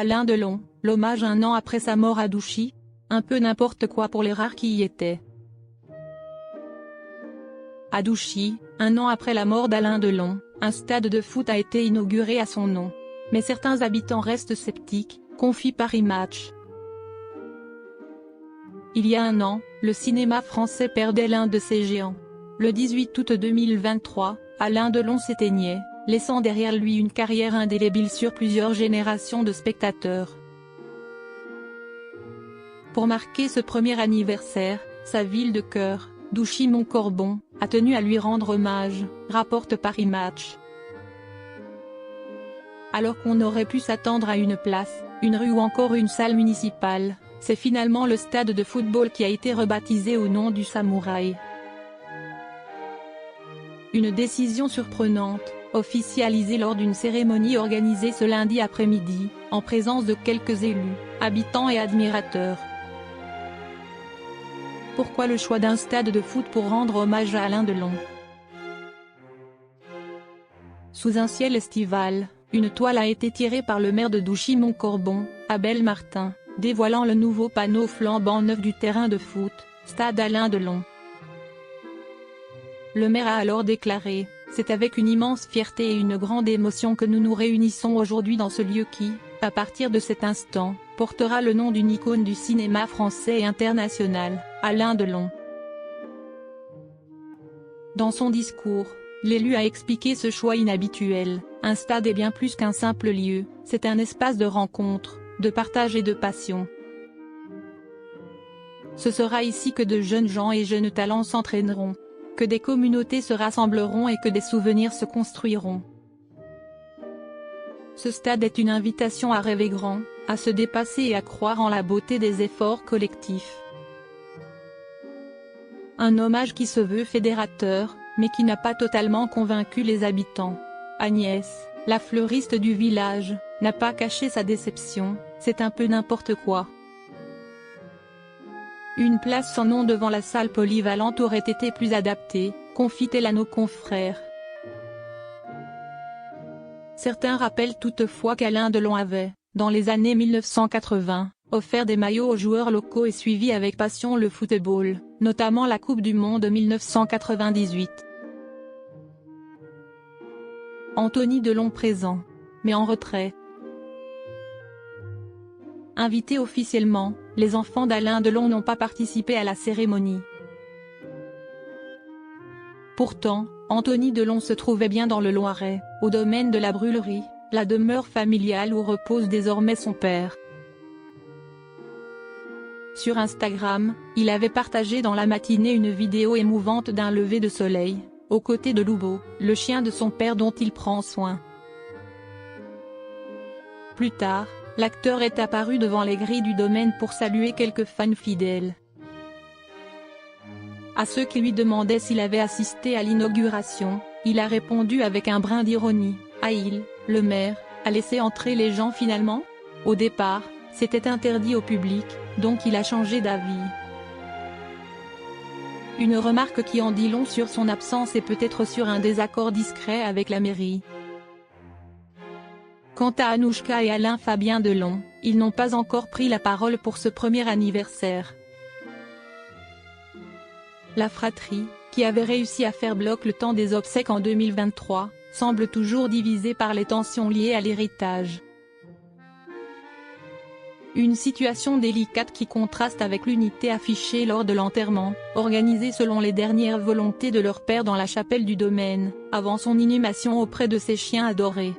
Alain Delon, l'hommage un an après sa mort à Douchy. Un peu n'importe quoi pour les rares qui y étaient. À Douchy, un an après la mort d'Alain Delon, un stade de foot a été inauguré à son nom. Mais certains habitants restent sceptiques, confie Paris Match. Il y a un an, le cinéma français perdait l'un de ses géants. Le 18 août 2023, Alain Delon s'éteignait, laissant derrière lui une carrière indélébile sur plusieurs générations de spectateurs. Pour marquer ce premier anniversaire, sa ville de cœur, Douchy-Montcorbon, a tenu à lui rendre hommage, rapporte Paris Match. Alors qu'on aurait pu s'attendre à une place, une rue ou encore une salle municipale, c'est finalement le stade de football qui a été rebaptisé au nom du samouraï. Une décision surprenante, officialisée lors d'une cérémonie organisée ce lundi après-midi, en présence de quelques élus, habitants et admirateurs. Pourquoi le choix d'un stade de foot pour rendre hommage à Alain Delon? Sous un ciel estival, une toile a été tirée par le maire de Douchy-Montcorbon, Abel Martin, dévoilant le nouveau panneau flambant neuf du terrain de foot, stade Alain Delon. Le maire a alors déclaré: « C'est avec une immense fierté et une grande émotion que nous nous réunissons aujourd'hui dans ce lieu qui, à partir de cet instant, portera le nom d'une icône du cinéma français et international, Alain Delon. » Dans son discours, l'élu a expliqué ce choix inhabituel. Un stade est bien plus qu'un simple lieu, c'est un espace de rencontre, de partage et de passion. Ce sera ici que de jeunes gens et jeunes talents s'entraîneront, que des communautés se rassembleront et que des souvenirs se construiront. Ce stade est une invitation à rêver grand, à se dépasser et à croire en la beauté des efforts collectifs. Un hommage qui se veut fédérateur, mais qui n'a pas totalement convaincu les habitants. Agnès, la fleuriste du village, n'a pas caché sa déception: « C'est un peu n'importe quoi. Une place sans nom devant la salle polyvalente aurait été plus adaptée », confie-t-elle à nos confrères. Certains rappellent toutefois qu'Alain Delon avait, dans les années 1980, offert des maillots aux joueurs locaux et suivi avec passion le football, notamment la Coupe du Monde 1998. Anthony Delon présent, mais en retrait. Invités officiellement, les enfants d'Alain Delon n'ont pas participé à la cérémonie. Pourtant, Anthony Delon se trouvait bien dans le Loiret, au domaine de la Brûlerie, la demeure familiale où repose désormais son père. Sur Instagram, il avait partagé dans la matinée une vidéo émouvante d'un lever de soleil, aux côtés de Loubo, le chien de son père dont il prend soin. Plus tard, l'acteur est apparu devant les grilles du domaine pour saluer quelques fans fidèles. À ceux qui lui demandaient s'il avait assisté à l'inauguration, il a répondu avec un brin d'ironie: « Ah, le maire, a laissé entrer les gens finalement ? Au départ, c'était interdit au public, donc il a changé d'avis. » Une remarque qui en dit long sur son absence et peut-être sur un désaccord discret avec la mairie. Quant à Anouchka et Alain Fabien Delon, ils n'ont pas encore pris la parole pour ce premier anniversaire. La fratrie, qui avait réussi à faire bloc le temps des obsèques en 2023, semble toujours divisée par les tensions liées à l'héritage. Une situation délicate qui contraste avec l'unité affichée lors de l'enterrement, organisé selon les dernières volontés de leur père dans la chapelle du domaine, avant son inhumation auprès de ses chiens adorés.